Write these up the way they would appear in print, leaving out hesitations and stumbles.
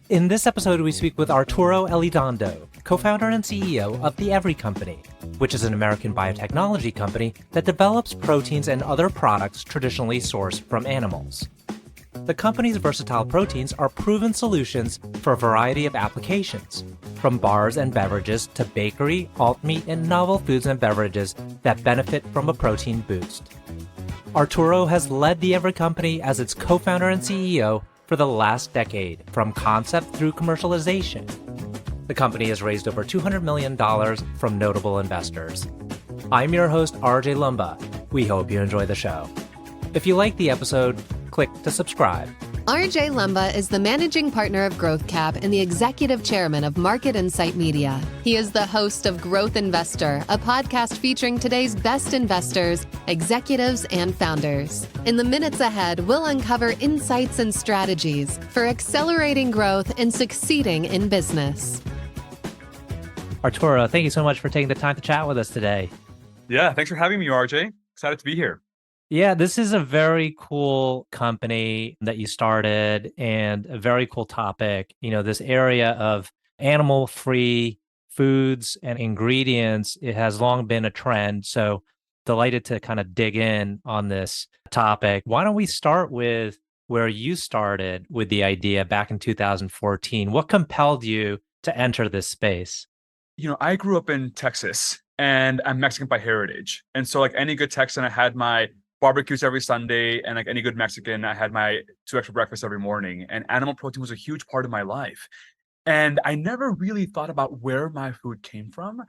In this episode, we speak with Arturo Elizondo, co-founder and CEO of The Every Company, which is an American biotechnology company that develops proteins and other products traditionally sourced from animals. The company's versatile proteins are proven solutions for a variety of applications, from bars and beverages to bakery, alt meat, and novel foods and beverages that benefit from a protein boost. Arturo has led The Every Company as its co-founder and CEO for the last decade, from concept through commercialization. The company has raised over $200 million from notable investors. I'm your host, RJ Lumba. We hope you enjoy the show. If you like the episode, click to subscribe. RJ Lumba is the managing partner of GrowthCap and the executive chairman of Market Insight Media. He is the host of Growth Investor, a podcast featuring today's best investors, executives, and founders. In the minutes ahead, we'll uncover insights and strategies for accelerating growth and succeeding in business. Arturo, thank you so much for taking the time to chat with us today. Yeah, thanks for having me, RJ. Excited to be here. Yeah, this is a very cool company that you started and a very cool topic. You know, this area of animal-free foods and ingredients, it has long been a trend. So delighted to kind of dig in on this topic. Why don't we start with where you started with the idea back in 2014? What compelled you to enter this space? You know, I grew up in Texas and I'm Mexican by heritage. And so like any good Texan, I had my barbecues every Sunday, and like any good Mexican, I had my 2 extra breakfasts every morning. And animal protein was a huge part of my life. And I never really thought about where my food came from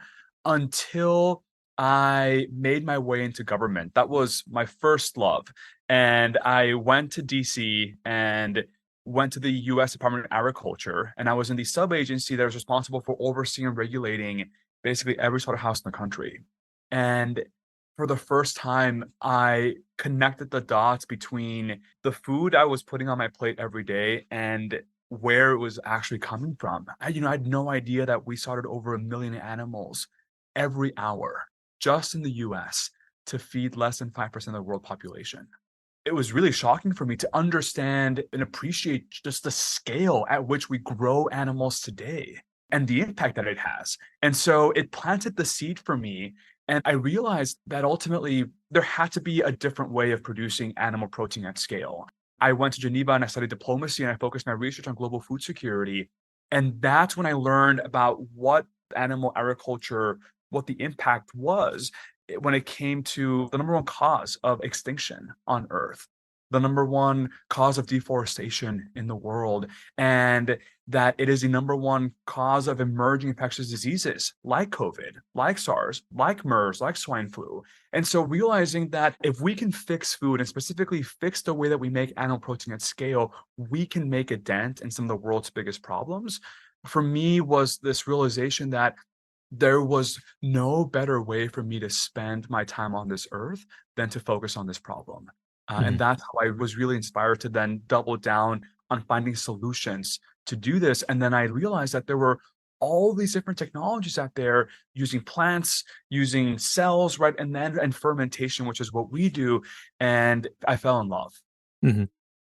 until I made my way into government. That was my first love. And I went to DC and went to the US Department of Agriculture. And I was in the sub-agency that was responsible for overseeing and regulating basically every slaughterhouse in the country. And for the first time, I connected the dots between the food I was putting on my plate every day and where it was actually coming from. I had no idea that we slaughtered over 1 million animals every hour just in the US to feed less than 5% of the world population. It was really shocking for me to understand and appreciate just the scale at which we grow animals today and the impact that it has. And so it planted the seed for me. And I realized that ultimately there had to be a different way of producing animal protein at scale. I went to Geneva and I studied diplomacy and I focused my research on global food security. And that's when I learned about what animal agriculture, what the impact was when it came to the number one cause of extinction on Earth, the number one cause of deforestation in the world, and that it is the number one cause of emerging infectious diseases like COVID, like SARS, like MERS, like swine flu. And so realizing that if we can fix food and specifically fix the way that we make animal protein at scale, we can make a dent in some of the world's biggest problems. For me was this realization that there was no better way for me to spend my time on this earth than to focus on this problem. And that's how I was really inspired to then double down on finding solutions to do this. And then I realized that there were all these different technologies out there using plants, using cells, right? And fermentation, which is what we do. And I fell in love. Mm-hmm.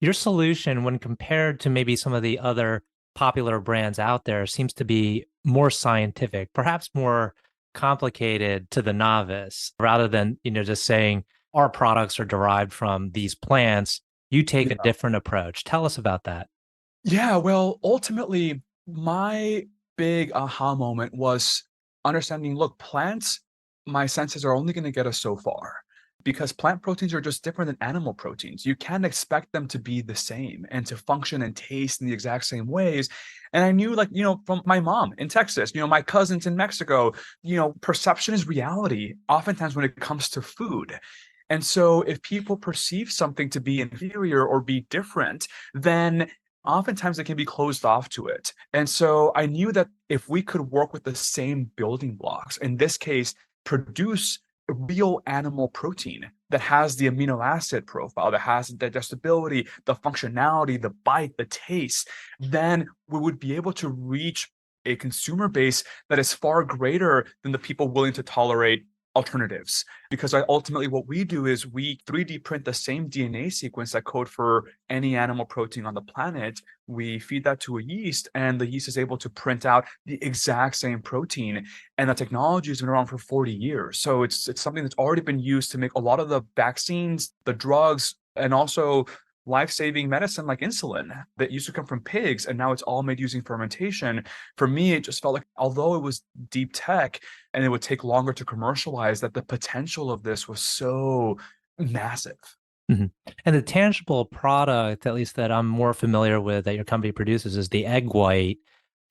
Your solution, when compared to maybe some of the other popular brands out there, seems to be more scientific, perhaps more complicated to the novice, rather than, just saying, our products are derived from these plants. You take a different approach. Tell us about that. Yeah, well, ultimately, my big aha moment was understanding, look, plants, my senses are only going to get us so far because plant proteins are just different than animal proteins. You can't expect them to be the same and to function and taste in the exact same ways. And I knew, from my mom in Texas, my cousins in Mexico, perception is reality, oftentimes when it comes to food. And so if people perceive something to be inferior or be different, then oftentimes they can be closed off to it. And so I knew that if we could work with the same building blocks, in this case, produce real animal protein that has the amino acid profile, that has the digestibility, the functionality, the bite, the taste, then we would be able to reach a consumer base that is far greater than the people willing to tolerate alternatives, because ultimately what we do is we 3D print the same DNA sequence that code for any animal protein on the planet. We feed that to a yeast, and the yeast is able to print out the exact same protein. And the technology has been around for 40 years. So it's something that's already been used to make a lot of the vaccines, the drugs, and also life-saving medicine like insulin that used to come from pigs, and now it's all made using fermentation. For me, it just felt like, although it was deep tech and it would take longer to commercialize, that the potential of this was so massive. Mhm. And the tangible product, at least that I'm more familiar with, that your company produces is the egg white.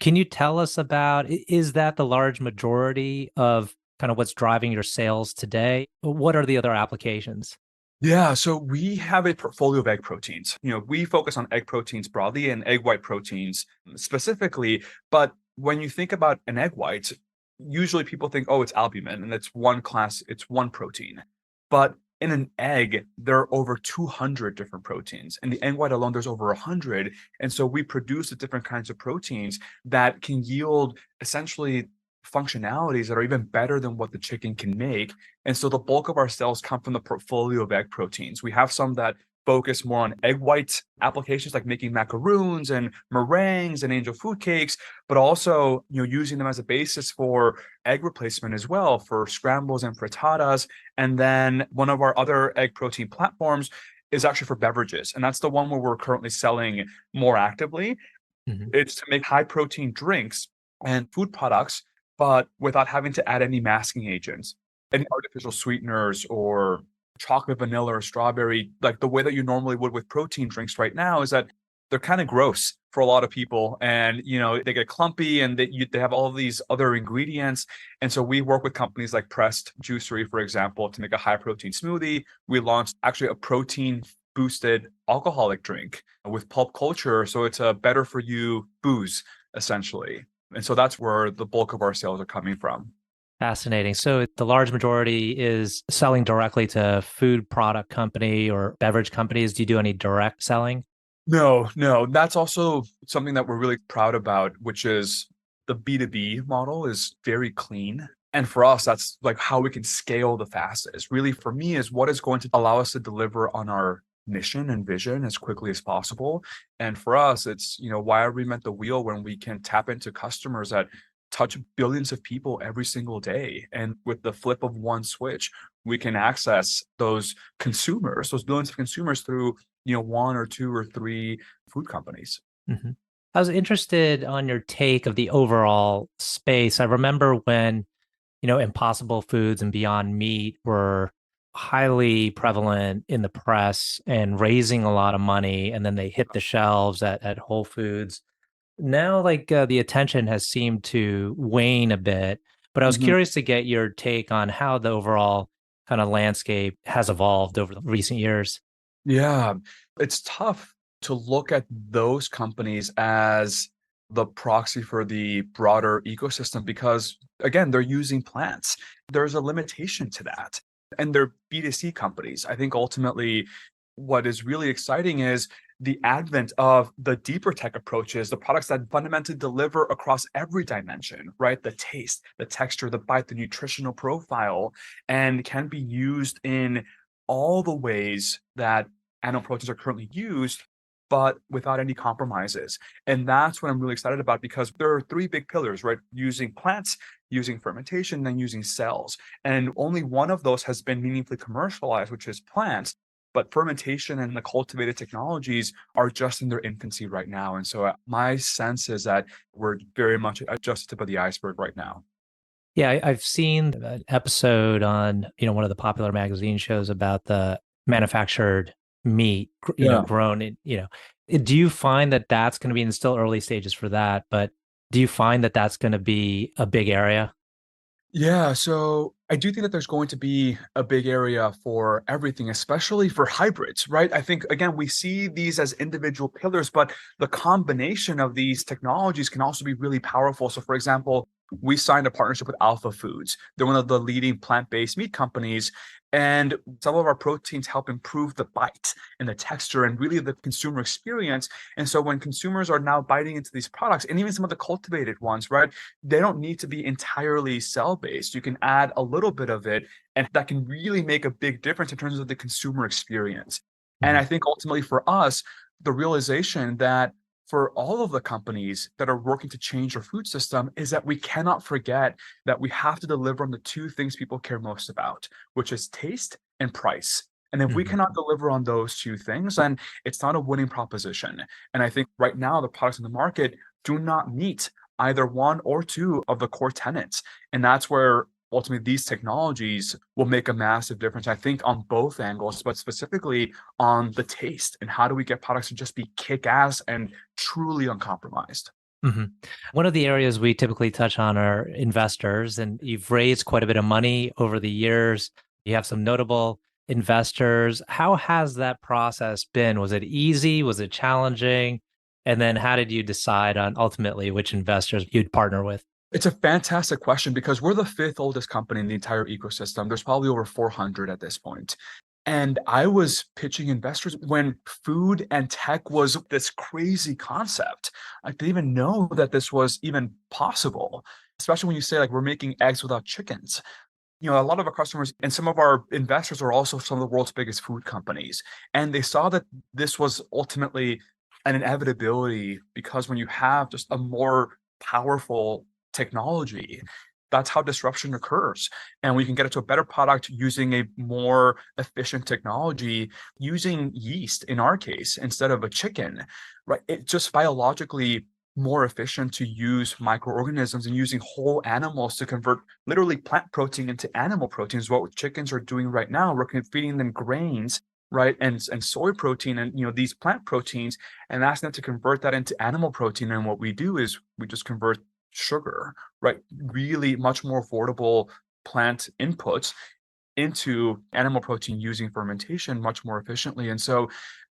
Can you tell us about, is that the large majority of kind of what's driving your sales today? What are the other applications? Yeah, so we have a portfolio of egg proteins. We focus on egg proteins broadly and egg white proteins specifically. But when you think about an egg white, usually people think, oh, it's albumin, and it's one class, it's one protein. But in an egg, there are over 200 different proteins. In the egg white alone, there's over 100. And so we produce the different kinds of proteins that can yield essentially functionalities that are even better than what the chicken can make. And so the bulk of our sales come from the portfolio of egg proteins. We have some that focus more on egg white applications, like making macaroons and meringues and angel food cakes, but also, using them as a basis for egg replacement as well, for scrambles and frittatas. And then one of our other egg protein platforms is actually for beverages. And that's the one where we're currently selling more actively. Mhm. It's to make high protein drinks and food products, but without having to add any masking agents, any artificial sweeteners or chocolate, vanilla, or strawberry. Like the way that you normally would with protein drinks right now is that they're kind of gross for a lot of people, and they get clumpy, and they have all of these other ingredients. And so we work with companies like Pressed Juicery, for example, to make a high protein smoothie. We launched actually a protein boosted alcoholic drink with pulp culture, so it's a better for you booze essentially. And so that's where the bulk of our sales are coming from. Fascinating. So the large majority is selling directly to food product company or beverage companies. Do you do any direct selling? No, no, that's also something that we're really proud about, which is the B2B model is very clean. And for us, that's like how we can scale the fastest. Really, for me, is what is going to allow us to deliver on our mission and vision as quickly as possible. And for us, it's, why reinvent the wheel when we can tap into customers that touch billions of people every single day. And with the flip of one switch, we can access those consumers, those billions of consumers through one or two or three food companies. Mhm. I was interested on your take of the overall space. I remember when, Impossible Foods and Beyond Meat were highly prevalent in the press and raising a lot of money, and then they hit the shelves at Whole Foods. Now, like, the attention has seemed to wane a bit, but I was Mhm. curious to get your take on how the overall kind of landscape has evolved over the recent years. Yeah, it's tough to look at those companies as the proxy for the broader ecosystem because, again, they're using plants. There's a limitation to that. And they're B2C companies. I think ultimately what is really exciting is the advent of the deeper tech approaches, the products that fundamentally deliver across every dimension, right? The taste, the texture, the bite, the nutritional profile, and can be used in all the ways that animal proteins are currently used, but without any compromises. And that's what I'm really excited about because there are three big pillars, right? Using plants, using fermentation, and using cells. And only one of those has been meaningfully commercialized, which is plants. But fermentation and the cultivated technologies are just in their infancy right now. And so my sense is that we're very much at just the tip of the iceberg right now. Yeah, I've seen an episode on, one of the popular magazine shows about the manufactured meat, Yeah. grown in, do you find that that's going to be in still early stages for that, but do you find that that's going to be a big area? Yeah, so I do think that there's going to be a big area for everything, especially for hybrids, right? I think, again, we see these as individual pillars, but the combination of these technologies can also be really powerful. So, for example, We signed a partnership with Alpha Foods. They're one of the leading plant-based meat companies. And some of our proteins help improve the bite and the texture and really the consumer experience. And so when consumers are now biting into these products, and even some of the cultivated ones, right, they don't need to be entirely cell-based. You can add a little bit of it, and that can really make a big difference in terms of the consumer experience. And I think ultimately for us, the realization that for all of the companies that are working to change our food system is that we cannot forget that we have to deliver on the two things people care most about, which is taste and price. And if we Mhm. cannot deliver on those two things, then it's not a winning proposition. And I think right now the products in the market do not meet either one or two of the core tenets. And that's where ultimately these technologies will make a massive difference, I think, on both angles, but specifically on the taste and how do we get products to just be kick-ass and truly uncompromised. Mhm. One of the areas we typically touch on are investors, and you've raised quite a bit of money over the years. You have some notable investors. How has that process been? Was it easy? Was it challenging? And then how did you decide on ultimately which investors you'd partner with? It's a fantastic question because we're the fifth oldest company in the entire ecosystem. There's probably over 400 at this point. And I was pitching investors when food and tech was this crazy concept. I didn't even know that this was even possible, especially when you say like we're making eggs without chickens. A lot of our customers and some of our investors are also some of the world's biggest food companies. And they saw that this was ultimately an inevitability because when you have just a more powerful technology, that's how disruption occurs. And we can get it to a better product using a more efficient technology, using yeast in our case, instead of a chicken, right? It just biologically more efficient to use microorganisms and using whole animals to convert literally plant protein into animal protein is what chickens are doing right now. We're feeding them grains, right, and soy protein and these plant proteins, and asking them to convert that into animal protein. And what we do is we just convert sugar, right, really much more affordable plant inputs into animal protein using fermentation much more efficiently. And so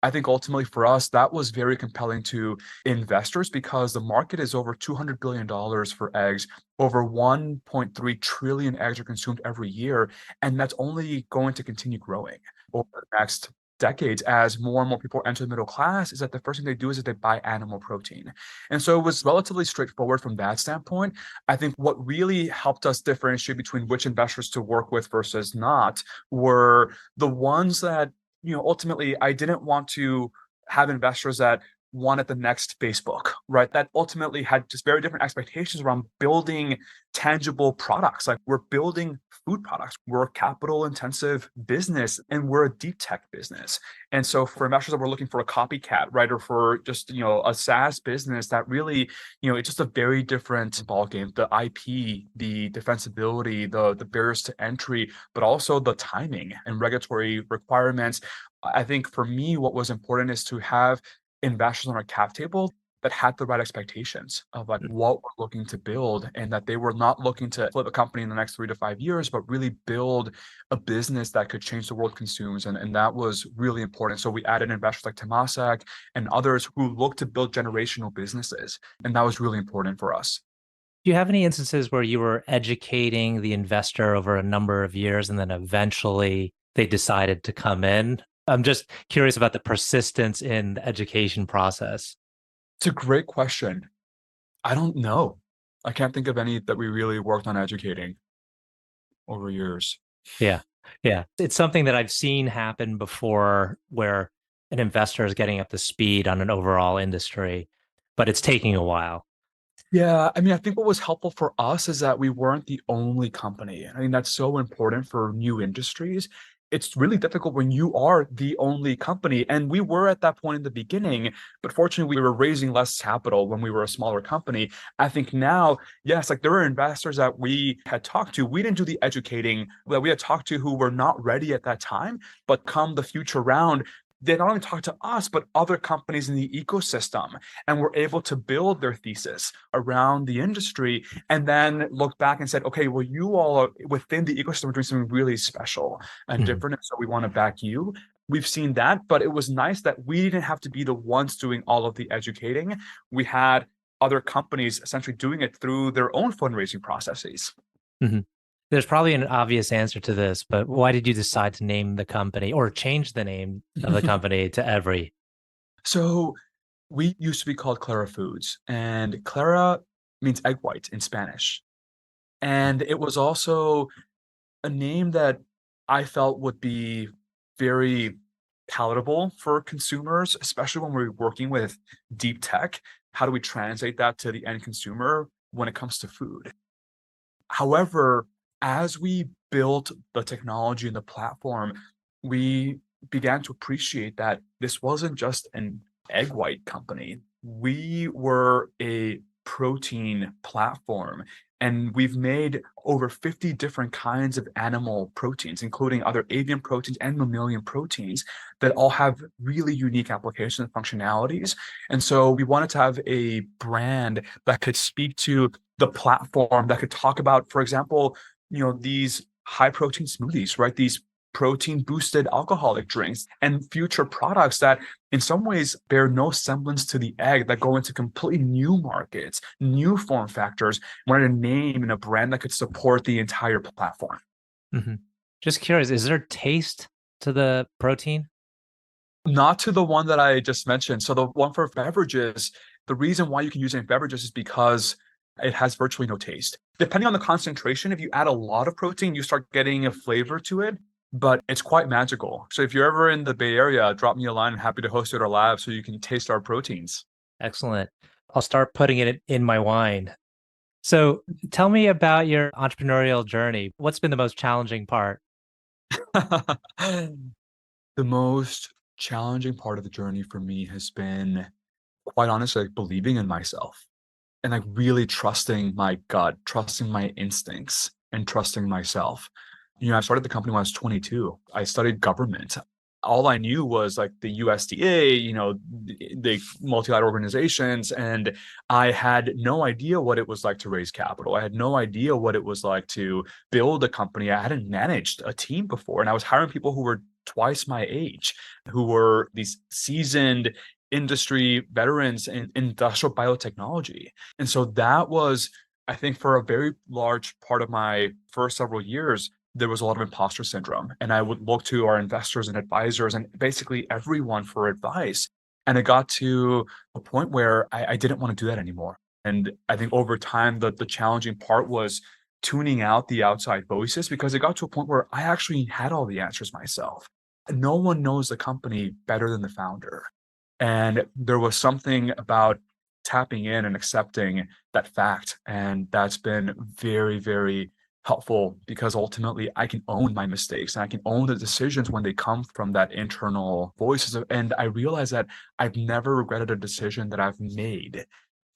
I think ultimately for us, that was very compelling to investors because the market is over $200 billion for eggs. Over 1.3 trillion eggs are consumed every year. And that's only going to continue growing over the next decades as more and more people enter the middle class. Is that the first thing they do is that they buy animal protein. And so it was relatively straightforward from that standpoint. I think what really helped us differentiate between which investors to work with versus not were the ones that ultimately, I didn't want to have investors that wanted the next Facebook, right? That ultimately had just very different expectations around building tangible products. Like we're building food products. We're a capital intensive business and we're a deep tech business. And so for investors that were looking for a copycat, right? Or for just, a SaaS business that really, it's just a very different ballgame. The IP, the defensibility, the barriers to entry, but also the timing and regulatory requirements. I think for me, what was important is to have investors on our cap table that had the right expectations of like what we're looking to build and that they were not looking to flip a company in the next 3 to 5 years, but really build a business that could change the world consumes. And that was really important. So we added investors like Temasek and others who look to build generational businesses. And that was really important for us. Do you have any instances where you were educating the investor over a number of years and then eventually they decided to come in? I'm just curious about the persistence in the education process. It's a great question. I don't know. I can't think of any that we really worked on educating over years. Yeah. Yeah. It's something that I've seen happen before where an investor is getting up to speed on an overall industry, but it's taking a while. Yeah, I mean, I think what was helpful for us is that we weren't the only company. I mean, that's so important for new industries. It's really difficult when you are the only company. And we were at that point in the beginning, but fortunately, we were raising less capital when we were a smaller company. I think now, yes, like there were investors that we had talked to. We didn't do the educating that we had talked to who were not ready at that time, but come the future round, they not only talk to us, but other companies in the ecosystem, and were able to build their thesis around the industry and then look back and said, okay, well, you all are within the ecosystem are doing something really special and Mhm. different. And so we want to back you. We've seen that, but it was nice that we didn't have to be the ones doing all of the educating. We had other companies essentially doing it through their own fundraising processes. Mhm. There's probably an obvious answer to this, but why did you decide to name the company or change the name of the company to Every? So we used to be called Clara Foods, and Clara means egg white in Spanish. And it was also a name that I felt would be very palatable for consumers, especially when we're working with deep tech. How do we translate that to the end consumer when it comes to food? However, as we built the technology and the platform, we began to appreciate that this wasn't just an egg white company. We were a protein platform, and we've made over 50 different kinds of animal proteins, including other avian proteins and mammalian proteins that all have really unique applications and functionalities. And so we wanted to have a brand that could speak to the platform, that could talk about, for example, these high protein smoothies, right? These protein boosted alcoholic drinks and future products that in some ways bear no semblance to the egg, that go into completely new markets, new form factors. Wanted a name and a brand that could support the entire platform. Mhm. Just curious, is there taste to the protein? Not to the one that I just mentioned. So the one for beverages, the reason why you can use it in beverages is because it has virtually no taste. Depending on the concentration, if you add a lot of protein, you start getting a flavor to it, but it's quite magical. So if you're ever in the Bay Area, drop me a line. I'm happy to host you at our lab so you can taste our proteins. Excellent. I'll start putting it in my wine. So tell me about your entrepreneurial journey. What's been the most challenging part? The most challenging part of the journey for me has been, quite honestly, like believing in myself and like really trusting my gut, trusting my instincts, and trusting myself. I started the company when I was 22. I studied government. All I knew was like the USDA, the multilateral organizations, and I had no idea what it was like to raise capital. I had no idea what it was like to build a company. I hadn't managed a team before, and I was hiring people who were twice my age, who were these seasoned industry veterans in industrial biotechnology. And so that was, I think, for a very large part of my first several years, there was a lot of imposter syndrome. And I would look to our investors and advisors and basically everyone for advice. And it got to a point where I didn't want to do that anymore. And I think over time, the challenging part was tuning out the outside voices, because it got to a point where I actually had all the answers myself. No one knows the company better than the founder. And there was something about tapping in and accepting that fact. And that's been very, very helpful, because ultimately I can own my mistakes and I can own the decisions when they come from that internal voices. And I realize that I've never regretted a decision that I've made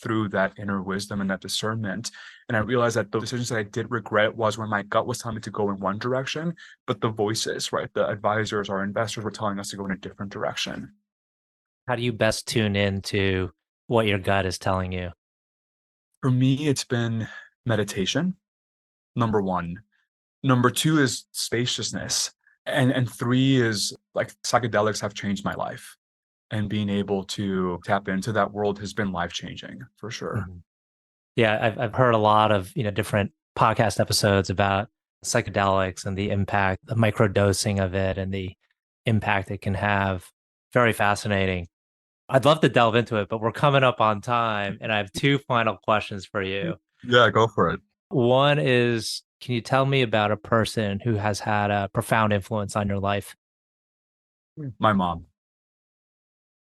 through that inner wisdom and that discernment. And I realized that the decisions that I did regret was when my gut was telling me to go in one direction, but the voices, right, the advisors, our investors, were telling us to go in a different direction. How do you best tune in to what your gut is telling you? For me, it's been meditation, number one. Number two is spaciousness. And three is like psychedelics have changed my life. And being able to tap into that world has been life changing for sure. Mhm. Yeah, I've heard a lot of, different podcast episodes about psychedelics and the impact, the microdosing of it and the impact it can have. Very fascinating. I'd love to delve into it, but we're coming up on time and I have two final questions for you. Yeah, go for it. One is, can you tell me about a person who has had a profound influence on your life? My mom.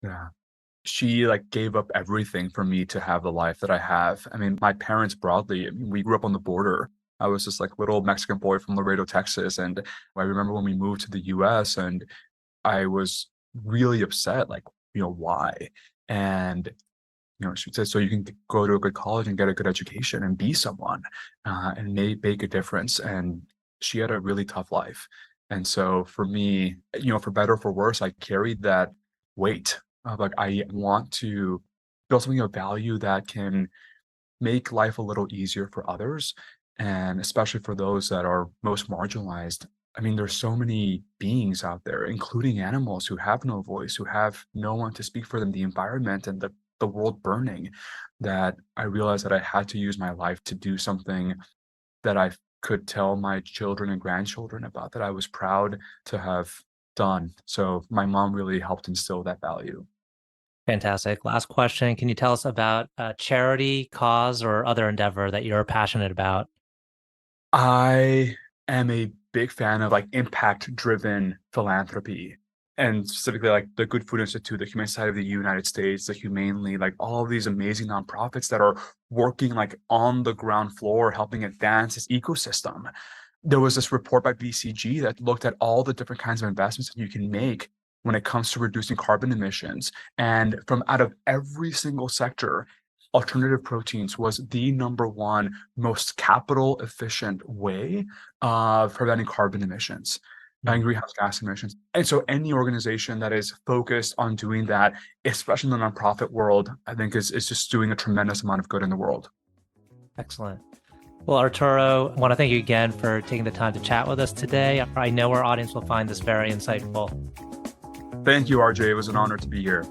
Yeah. She like gave up everything for me to have the life that I have. I mean, my parents broadly, I mean, we grew up on the border. I was this like little Mexican boy from Laredo, Texas. And I remember when we moved to the US, and I was really upset, like, why? And she said, so you can go to a good college and get a good education and be someone, and make a difference. And she had a really tough life. And so for me, for better or for worse, I carried that weight of like, I want to build something of value that can make life a little easier for others, and especially for those that are most marginalized. I mean, there's so many beings out there, including animals, who have no voice, who have no one to speak for them, the environment and the the world burning, that I realized that I had to use my life to do something that I could tell my children and grandchildren about, that I was proud to have done. So my mom really helped instill that value. Fantastic. Last question. Can you tell us about a charity, cause, or other endeavor that you're passionate about? I am a big fan of like impact driven philanthropy, and specifically like the Good Food Institute, the Humane Society of the United States, the Humane League, like all of these amazing nonprofits that are working like on the ground floor, helping advance this ecosystem. There was this report by BCG that looked at all the different kinds of investments that you can make when it comes to reducing carbon emissions. And from out of every single sector, alternative proteins was the number one most capital efficient way of preventing carbon emissions and Mm, greenhouse gas emissions. And so any organization that is focused on doing that, especially in the nonprofit world, I think is just doing a tremendous amount of good in the world. excellent. Well, Arturo, I want to thank you again for taking the time to chat with us today. I know our audience will find this very insightful. Thank you, RJ. It was an honor to be here.